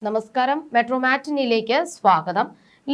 നമസ്കാരം. മെട്രോ മാറ്റിനിയിലേക്ക് സ്വാഗതം.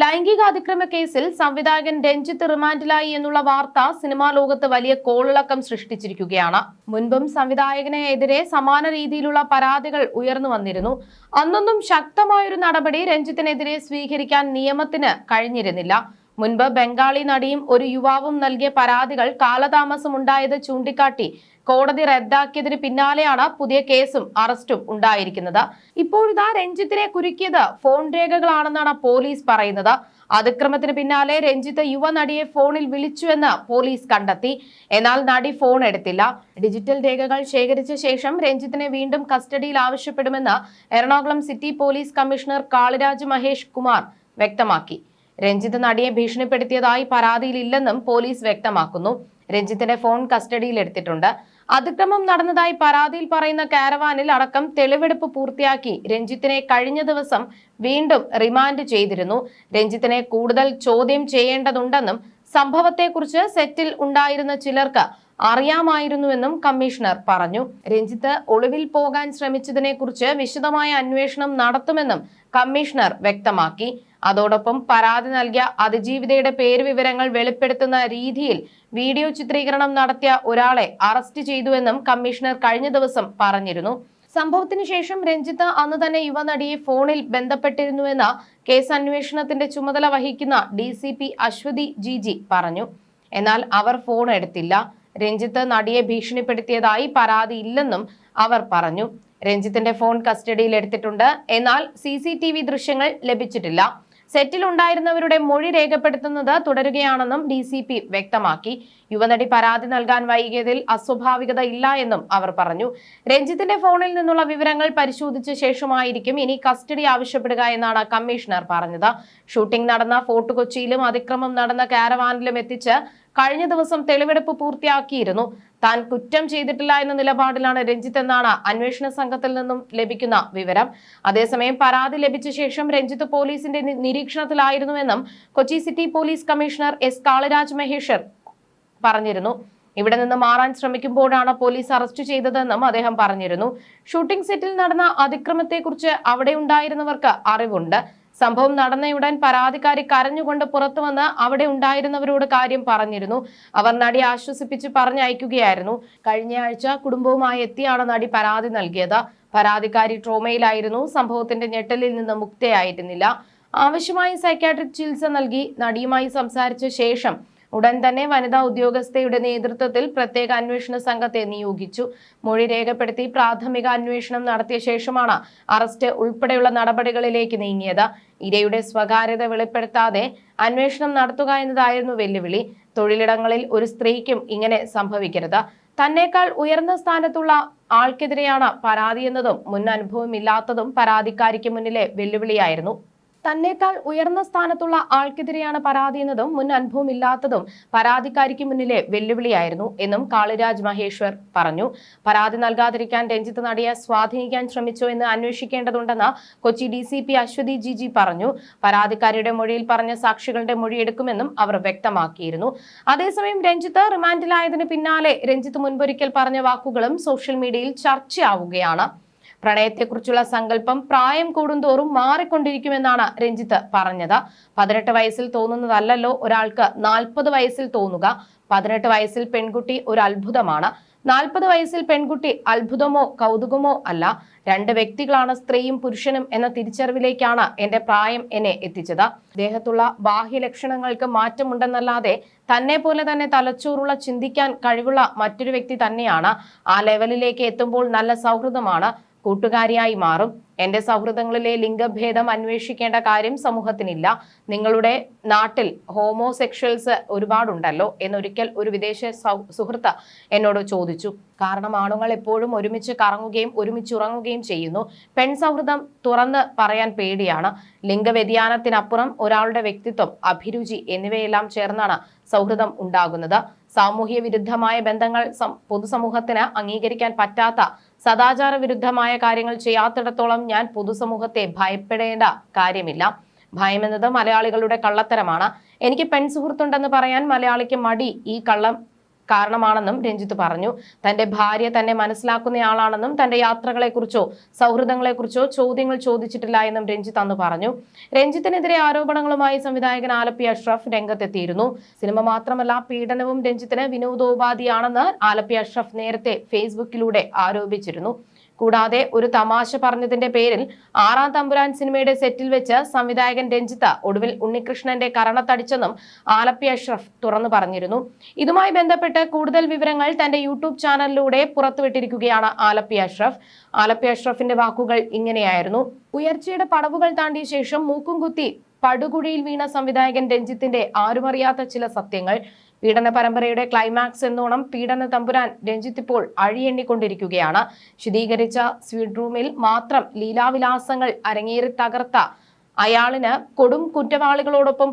ലൈംഗിക അതിക്രമ കേസിൽ സംവിധായകൻ രഞ്ജിത്ത് റിമാൻഡിലായി എന്നുള്ള വാർത്ത സിനിമാ ലോകത്ത് വലിയ കോളിളക്കം സൃഷ്ടിച്ചിരിക്കുകയാണ്. മുൻപും സംവിധായകനെതിരെ സമാന രീതിയിലുള്ള പരാതികൾ ഉയർന്നു വന്നിരുന്നു. അന്നൊന്നും ശക്തമായൊരു നടപടി രഞ്ജിത്തിനെതിരെ സ്വീകരിക്കാൻ നിയമത്തിന് കഴിഞ്ഞിരുന്നില്ല. മുൻപ് ബംഗാളി നടിയും ഒരു യുവാവും നൽകിയ പരാതികൾ കാലതാമസമുണ്ടായത് ചൂണ്ടിക്കാട്ടി കോടതി റദ്ദാക്കിയതിന് പിന്നാലെയാണ് പുതിയ കേസും അറസ്റ്റും ഉണ്ടായിരിക്കുന്നത്. ഇപ്പോഴിതാ രഞ്ജിത്തിനെ കുരുക്കിയത് ഫോൺ രേഖകളാണെന്നാണ് പോലീസ് പറയുന്നത്. അതിക്രമത്തിന് പിന്നാലെ രഞ്ജിത്ത് യുവനടിയെ ഫോണിൽ വിളിച്ചുവെന്ന് പോലീസ് കണ്ടെത്തി. എന്നാൽ നടി ഫോൺ എടുത്തില്ല. ഡിജിറ്റൽ രേഖകൾ ശേഖരിച്ച ശേഷം രഞ്ജിത്തിനെ വീണ്ടും കസ്റ്റഡിയിൽ ആവശ്യപ്പെടുമെന്ന് Ernakulam city police commissioner Kaliraj Mahesh Kumar വ്യക്തമാക്കി. രഞ്ജിത്ത് നടിയെ ഭീഷണിപ്പെടുത്തിയതായി പരാതിയിലില്ലെന്നും പോലീസ് വ്യക്തമാക്കുന്നു. രഞ്ജിത്തിന്റെ ഫോൺ കസ്റ്റഡിയിലെടുത്തിട്ടുണ്ട്. അതിക്രമം നടന്നതായി പരാതിയിൽ പറയുന്ന കാരവാനിൽ അടക്കം തെളിവെടുപ്പ് പൂർത്തിയാക്കി രഞ്ജിത്തിനെ കഴിഞ്ഞ ദിവസം വീണ്ടും റിമാൻഡ് ചെയ്തിരുന്നു. രഞ്ജിത്തിനെ കൂടുതൽ ചോദ്യം ചെയ്യേണ്ടതുണ്ടെന്നും സംഭവത്തെക്കുറിച്ച് സെറ്റിൽ ഉണ്ടായിരുന്ന ചിലർക്ക് അറിയാമായിരുന്നുവെന്നും കമ്മീഷണർ പറഞ്ഞു. രഞ്ജിത്ത് ഒളിവിൽ പോകാൻ ശ്രമിച്ചതിനെ കുറിച്ച് വിശദമായ അന്വേഷണം നടത്തുമെന്നും കമ്മീഷണർ വ്യക്തമാക്കി. അതോടൊപ്പം പരാതി നൽകിയ അതിജീവിതയുടെ പേരുവിവരങ്ങൾ വെളിപ്പെടുത്തുന്ന രീതിയിൽ വീഡിയോ ചിത്രീകരണം നടത്തിയ ഒരാളെ അറസ്റ്റ് ചെയ്തുവെന്നും കമ്മീഷണർ കഴിഞ്ഞ ദിവസം പറഞ്ഞിരുന്നു. സംഭവത്തിന് ശേഷം രഞ്ജിത്ത് അന്ന് തന്നെ യുവനടിയെ ഫോണിൽ ബന്ധപ്പെട്ടിരുന്നുവെന്ന് കേസ് അന്വേഷണത്തിന്റെ ചുമതല വഹിക്കുന്ന DCP അശ്വതി GG പറഞ്ഞു. എന്നാൽ അവർ ഫോൺ എടുത്തില്ല. രഞ്ജിത്ത് നടിയെ ഭീഷണിപ്പെടുത്തിയതായി പരാതിയില്ലെന്നും അവർ പറഞ്ഞു. രഞ്ജിത്തിന്റെ ഫോൺ കസ്റ്റഡിയിൽ എടുത്തിട്ടുണ്ട്. എന്നാൽ CCTV ദൃശ്യങ്ങൾ ലഭിച്ചിട്ടില്ല. സെറ്റിൽ ഉണ്ടായിരുന്നവരുടെ മൊഴി രേഖപ്പെടുത്തുന്നത് തുടരുകയാണെന്നും DCP വ്യക്തമാക്കി. യുവനടി പരാതി നൽകാൻ വൈകിയതിൽ അസ്വാഭാവികത ഇല്ല എന്നും അവർ പറഞ്ഞു. രഞ്ജിത്തിന്റെ ഫോണിൽ നിന്നുള്ള വിവരങ്ങൾ പരിശോധിച്ച ശേഷമായിരിക്കും ഇനി കസ്റ്റഡി ആവശ്യപ്പെടുക എന്നാണ് കമ്മീഷണർ പറഞ്ഞത്. ഷൂട്ടിംഗ് നടന്ന ഫോർട്ട് കൊച്ചിയിലും അതിക്രമം നടന്ന കാരവാനിലും എത്തിച്ച് കഴിഞ്ഞ ദിവസം തെളിവെടുപ്പ് പൂർത്തിയാക്കിയിരുന്നു. താൻ കുറ്റം ചെയ്തിട്ടില്ല എന്ന നിലപാടിലാണ് രഞ്ജിത്ത് എന്നാണ് അന്വേഷണ സംഘത്തിൽ നിന്നും ലഭിക്കുന്ന വിവരം. അതേസമയം പരാതി ലഭിച്ച ശേഷം രഞ്ജിത്ത് പോലീസിന്റെ നിരീക്ഷണത്തിലായിരുന്നുവെന്നും Kochi city police commissioner S Kaliraj മഹേഷർ പറഞ്ഞിരുന്നു. ഇവിടെ നിന്ന് മാറാൻ ശ്രമിക്കുമ്പോഴാണ് പോലീസ് അറസ്റ്റ് ചെയ്തതെന്നും അദ്ദേഹം പറഞ്ഞിരുന്നു. ഷൂട്ടിംഗ് സെറ്റിൽ നടന്ന അതിക്രമത്തെക്കുറിച്ച് അവിടെ ഉണ്ടായിരുന്നവർക്ക് അറിവുണ്ട്. സംഭവം നടന്നയുടൻ പരാതിക്കാരി കരഞ്ഞുകൊണ്ട് പുറത്തു വന്ന് അവിടെ ഉണ്ടായിരുന്നവരോട് കാര്യം പറഞ്ഞിരുന്നു. അവർ നടി ആശ്വസിപ്പിച്ച് പറഞ്ഞയക്കുകയായിരുന്നു. കഴിഞ്ഞയാഴ്ച കുടുംബവുമായി എത്തിയാണ് നടി പരാതി നൽകിയത്. പരാതിക്കാരി ട്രോമയിലായിരുന്നു. സംഭവത്തിന്റെ ഞെട്ടലിൽ നിന്ന് മുക്തയായിരുന്നില്ല. ആവശ്യമായ സൈക്യാട്രിക് ചികിത്സ നൽകി. നടിയുമായി സംസാരിച്ച ശേഷം ഉടൻ തന്നെ വനിതാ ഉദ്യോഗസ്ഥയുടെ നേതൃത്വത്തിൽ പ്രത്യേക അന്വേഷണ സംഘത്തെ നിയോഗിച്ചു. മൊഴി രേഖപ്പെടുത്തി പ്രാഥമിക അന്വേഷണം നടത്തിയ ശേഷമാണ് അറസ്റ്റ് ഉൾപ്പെടെയുള്ള നടപടികളിലേക്ക് നീങ്ങിയത്. ഇരയുടെ സ്വകാര്യത വെളിപ്പെടുത്താതെ അന്വേഷണം നടത്തുക എന്നതായിരുന്നു വെല്ലുവിളി. തൊഴിലിടങ്ങളിൽ ഒരു സ്ത്രീക്കും ഇങ്ങനെ സംഭവിക്കരുത്. തന്നേക്കാൾ ഉയർന്ന സ്ഥാനത്തുള്ള ആൾക്കെതിരെയാണ് പരാതിയെന്നതും മുൻ അനുഭവമില്ലാത്തതും പരാതിക്കാരിക്ക് മുന്നിലെ വെല്ലുവിളിയായിരുന്നു. തന്നേക്കാൾ ഉയർന്ന സ്ഥാനത്തുള്ള ആൾക്കെതിരെയാണ് പരാതിയെന്നതും മുൻ അനുഭവമില്ലാത്തതും പരാതിക്കാരിക്ക് മുന്നിലെ വെല്ലുവിളിയായിരുന്നു എന്നും കാളിരാജ് മഹേശ്വർ പറഞ്ഞു. പരാതി നൽകാതിരിക്കാൻ രഞ്ജിത്ത് നടിയെ സ്വാധീനിക്കാൻ ശ്രമിച്ചോ എന്ന് അന്വേഷിക്കേണ്ടതുണ്ടെന്ന് കൊച്ചി DCP അശ്വതി GG പറഞ്ഞു. പരാതിക്കാരിയുടെ മൊഴിയിൽ പറഞ്ഞ സാക്ഷികളുടെ മൊഴിയെടുക്കുമെന്നും അവർ വ്യക്തമാക്കിയിരുന്നു. അതേസമയം രഞ്ജിത്ത് റിമാൻഡിലായതിന് പിന്നാലെ രഞ്ജിത്ത് മുൻപൊരിക്കൽ പറഞ്ഞ വാക്കുകളും സോഷ്യൽ മീഡിയയിൽ ചർച്ചയാവുകയാണ്. പ്രണയത്തെക്കുറിച്ചുള്ള സങ്കല്പം പ്രായം കൂടുന്തോറും മാറിക്കൊണ്ടിരിക്കുമെന്നാണ് രഞ്ജിത്ത് പറഞ്ഞത്. 18 വയസ്സിൽ തോന്നുന്നതല്ലോ ഒരാൾക്ക് 40 വയസ്സിൽ തോന്നുക. 18 വയസ്സിൽ പെൺകുട്ടി ഒരു അത്ഭുതമാണ്. 40 വയസ്സിൽ പെൺകുട്ടി അത്ഭുതമോ കൗതുകമോ അല്ല. രണ്ട് വ്യക്തികളാണ് സ്ത്രീയും പുരുഷനും എന്ന തിരിച്ചറിവിലേക്കാണ് എന്റെ പ്രായം എന്നെ എത്തിച്ചത്. ദേഹത്തുള്ള ബാഹ്യലക്ഷണങ്ങൾക്ക് മാറ്റമുണ്ടെന്നല്ലാതെ തന്നെ പോലെ തന്നെ തലച്ചോറുള്ള ചിന്തിക്കാൻ കഴിവുള്ള മറ്റൊരു വ്യക്തി തന്നെയാണ്. ആ ലെവലിലേക്ക് എത്തുമ്പോൾ നല്ല സൗഹൃദമാണ്, കൂട്ടുകാരിയായി മാറും. എന്റെ സൗഹൃദങ്ങളിലെ ലിംഗഭേദം അന്വേഷിക്കേണ്ട കാര്യം സമൂഹത്തിനില്ല. നിങ്ങളുടെ നാട്ടിൽ ഹോമോസെക്ഷൽസ് ഒരുപാടുണ്ടല്ലോ എന്നൊരിക്കൽ ഒരു വിദേശ സുഹൃത്ത് എന്നോട് ചോദിച്ചു. കാരണം ആണുങ്ങൾ എപ്പോഴും ഒരുമിച്ച് കറങ്ങുകയും ഒരുമിച്ച് ഉറങ്ങുകയും ചെയ്യുന്നു. പെൺ സൗഹൃദം തുറന്ന് പറയാൻ പേടിയാണ്. ലിംഗവ്യതിയാനത്തിനപ്പുറം ഒരാളുടെ വ്യക്തിത്വം, അഭിരുചി എന്നിവയെല്ലാം ചേർന്നാണ് സൗഹൃദം ഉണ്ടാകുന്നത്. സാമൂഹ്യ വിരുദ്ധമായ ബന്ധങ്ങൾ പൊതുസമൂഹത്തിന് അംഗീകരിക്കാൻ പറ്റാത്ത സദാചാര വിരുദ്ധമായ കാര്യങ്ങൾ ചെയ്യാത്തിടത്തോളം ഞാൻ പൊതുസമൂഹത്തെ ഭയപ്പെടേണ്ട കാര്യമില്ല. ഭയമെന്നത് മലയാളികളുടെ കള്ളത്തരമാണ്. എനിക്ക് പെൺസുഹൃത്തുണ്ടെന്ന് പറയാൻ മലയാളിക്ക് മടി. ഈ കള്ളം കാരണമാണെന്നും രഞ്ജിത്ത് പറഞ്ഞു. തന്റെ ഭാര്യ തന്നെ മനസ്സിലാക്കുന്നയാളാണെന്നും തന്റെ യാത്രകളെക്കുറിച്ചോ സൗഹൃദങ്ങളെക്കുറിച്ചോ ചോദ്യങ്ങൾ ചോദിച്ചിട്ടില്ല എന്നും രഞ്ജിത്ത് അന്ന് പറഞ്ഞു. രഞ്ജിത്തിനെതിരെ ആരോപണങ്ങളുമായി സംവിധായകൻ ആലപ്പി അഷ്റഫ് രംഗത്തെത്തിയിരുന്നു. സിനിമ മാത്രമല്ല, പീഡനവും രഞ്ജിത്തിന് വിനോദോപാധിയാണെന്ന് ആലപ്പി അഷ്റഫ് നേരത്തെ ഫേസ്ബുക്കിലൂടെ ആരോപിച്ചിരുന്നു. കൂടാതെ ഒരു തമാശ പറഞ്ഞതിന്റെ പേരിൽ 6-ാം തമ്പുരാൻ സിനിമയുടെ സെറ്റിൽ വെച്ച് സംവിധായകൻ രഞ്ജിത്ത് ഒടുവിൽ ഉണ്ണികൃഷ്ണന്റെ കരണത്തടിച്ചെന്നും ആലപ്പി അഷ്റഫ് തുറന്നു പറഞ്ഞിരുന്നു. ഇതുമായി ബന്ധപ്പെട്ട് കൂടുതൽ വിവരങ്ങൾ തന്റെ യൂട്യൂബ് ചാനലിലൂടെ പുറത്തുവിട്ടിരിക്കുകയാണ് ആലപ്പി അഷ്റഫ്. ആലപ്പി അഷ്റഫിന്റെ വാക്കുകൾ ഇങ്ങനെയായിരുന്നു: ഉയർച്ചയുടെ പടവുകൾ താണ്ടിയ ശേഷം മൂക്കും കുത്തി പടുകുഴിയിൽ വീണ സംവിധായകൻ രഞ്ജിത്തിന്റെ ആരുമറിയാത്ത ചില സത്യങ്ങൾ. പീഡന പരമ്പരയുടെ ക്ലൈമാക്സ് എന്നോണം പീഡന തമ്പുരാൻ രഞ്ജിത്ത് ഇപ്പോൾ അഴിയെണ്ണിക്കൊണ്ടിരിക്കുകയാണ്. ശുദ്ധീകരിച്ച സ്വീറ്റ് റൂമിൽ മാത്രം ലീലാവിലാസങ്ങൾ അരങ്ങേറി തകർത്ത അയാളിന് കൊടും കുറ്റവാളികളോടൊപ്പം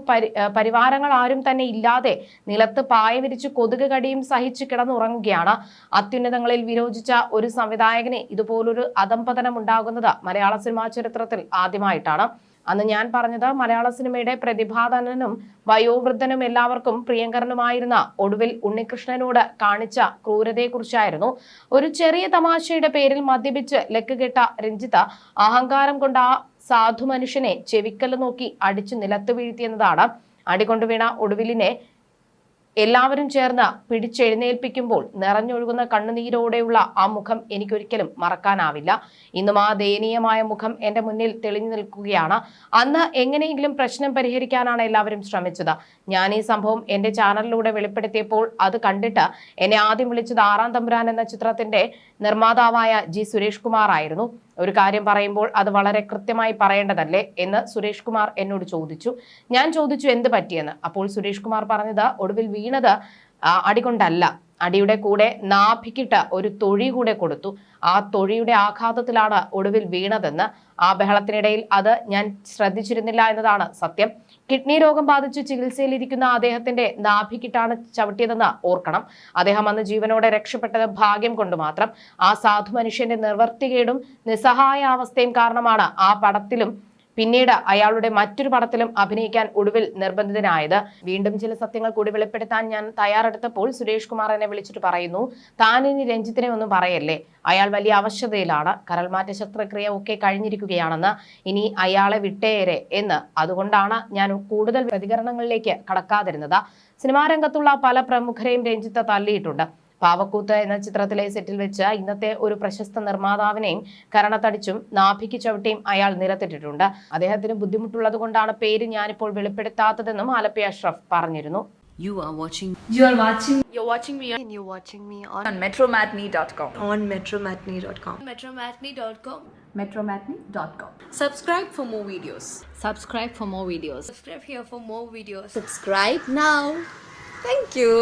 പരിവാരങ്ങൾ ആരും തന്നെ ഇല്ലാതെ നിലത്ത് പായ വിരിച്ച് കൊതുക് കടിയും സഹിച്ച് കിടന്നുറങ്ങുകയാണ്. അത്യുന്നതങ്ങളിൽ വിരോചിച്ച ഒരു സംവിധായകന് ഇതുപോലൊരു അധംപതനം ഉണ്ടാകുന്നത് മലയാള സിനിമാ ചരിത്രത്തിൽ ആദ്യമായിട്ടാണ്. അന്ന് ഞാൻ പറഞ്ഞത് മലയാള സിനിമയുടെ പ്രതിഭാധനനും വയോവൃദ്ധനും എല്ലാവർക്കും പ്രിയങ്കരനുമായിരുന്ന ഒടുവിൽ ഉണ്ണികൃഷ്ണനോട് കാണിച്ച ക്രൂരതയെക്കുറിച്ചായിരുന്നു. ഒരു ചെറിയ തമാശയുടെ പേരിൽ മദ്യപിച്ച് ലക്കുകെട്ട രഞ്ജിത്ത് അഹങ്കാരം കൊണ്ട് ആ സാധു മനുഷ്യനെ ചെവിക്കല്ല് നോക്കി അടിച്ചു നിലത്ത് വീഴ്ത്തിയെന്നതാണ്. അടികൊണ്ടു വീണ ഒടുവിലിനെ എല്ലാവരും ചേർന്ന് പിടിച്ചെഴുന്നേൽപ്പിക്കുമ്പോൾ നിറഞ്ഞൊഴുകുന്ന കണ്ണുനീരോടെയുള്ള ആ മുഖം എനിക്കൊരിക്കലും മറക്കാനാവില്ല. ഇന്നും ആ ദയനീയമായ മുഖം എന്റെ മുന്നിൽ തെളിഞ്ഞു നിൽക്കുകയാണ്. അന്ന് എങ്ങനെയെങ്കിലും പ്രശ്നം പരിഹരിക്കാനാണ് എല്ലാവരും ശ്രമിച്ചത്. ഞാൻ ഈ സംഭവം എന്റെ ചാനലിലൂടെ വെളിപ്പെടുത്തിയപ്പോൾ അത് കണ്ടിട്ട് എന്നെ ആദ്യം വിളിച്ചത് 6-ാം തമ്പുരാൻ എന്ന ചിത്രത്തിന്റെ നിർമ്മാതാവായ ജി സുരേഷ് കുമാർ ആയിരുന്നു. ഒരു കാര്യം പറയുമ്പോൾ അത് വളരെ കൃത്യമായി പറയേണ്ടതല്ലേ എന്ന് സുരേഷ് കുമാർ എന്നോട് ചോദിച്ചു. ഞാൻ ചോദിച്ചു എന്ത് പറ്റിയെന്ന്. അപ്പോൾ സുരേഷ് കുമാർ പറഞ്ഞത് ഒടുവിൽ വീണത് അടികൊണ്ടല്ല, അടിയുടെ കൂടെ നാഭിക്കിട്ട് ഒരു തൊഴി കൂടെ കൊടുത്തു. ആ തൊഴിയുടെ ആഘാതത്തിലാണ് ഒടുവിൽ വീണതെന്ന്. ആ ബഹളത്തിനിടയിൽ അത് ഞാൻ ശ്രദ്ധിച്ചിരുന്നില്ല എന്നതാണ് സത്യം. കിഡ്നി രോഗം ബാധിച്ച് ചികിത്സയിലിരിക്കുന്ന അദ്ദേഹത്തിന്റെ നാഭിക്കിട്ടാണ് ചവിട്ടിയതെന്ന് ഓർക്കണം. അദ്ദേഹം അന്ന് ജീവനോടെ രക്ഷപ്പെട്ടത് ഭാഗ്യം കൊണ്ട് മാത്രം. ആ സാധു മനുഷ്യന്റെ നിർവർത്തികേടും നിസ്സഹായ അവസ്ഥയും കാരണമാണ് ആ പടത്തിലും പിന്നീട് അയാളുടെ മറ്റൊരു പടത്തിലും അഭിനയിക്കാൻ ഒടുവിൽ നിർബന്ധിതനായത്. വീണ്ടും ചില സത്യങ്ങൾ കൂടി വെളിപ്പെടുത്താൻ ഞാൻ തയ്യാറെടുത്തപ്പോൾ സുരേഷ് കുമാർ എന്നെ വിളിച്ചിട്ട് പറയുന്നു, താൻ ഇനി രഞ്ജിത്തിനെ ഒന്നും പറയല്ലേ, അയാൾ വലിയ അവശതയിലാണ്, കരൾമാറ്റ ശസ്ത്രക്രിയ ഒക്കെ കഴിഞ്ഞിരിക്കുകയാണെന്ന്, ഇനി അയാളെ വിട്ടേരെ എന്ന്. അതുകൊണ്ടാണ് ഞാൻ കൂടുതൽ പ്രതികരണങ്ങളിലേക്ക് കടക്കാതിരുന്നത്. സിനിമാ രംഗത്തുള്ള പല പ്രമുഖരെയും രഞ്ജിത്ത് തള്ളിയിട്ടുണ്ട്. പാവക്കൂത്ത് എന്ന ചിത്രത്തിലെ സെറ്റിൽ വെച്ച് ഇന്നത്തെ ഒരു പ്രശസ്ത നിർമ്മാതാവിനെയും കരണത്തടിച്ചും നാഭിക്ക് ചവിട്ടിയും അയാൾ നിരത്തിട്ടിട്ടുണ്ട്. അദ്ദേഹത്തിന് ബുദ്ധിമുട്ടുള്ളത് കൊണ്ടാണ് പേര് ഞാനിപ്പോൾ വെളിപ്പെടുത്താത്തതെന്നും ആലപ്പി അഷ്റഫ് പറഞ്ഞിരുന്നു. You're watching me on metromatney.com. metromatney.com. Subscribe for more videos. Subscribe here for more videos. Subscribe here for more videos. Subscribe now. Thank you.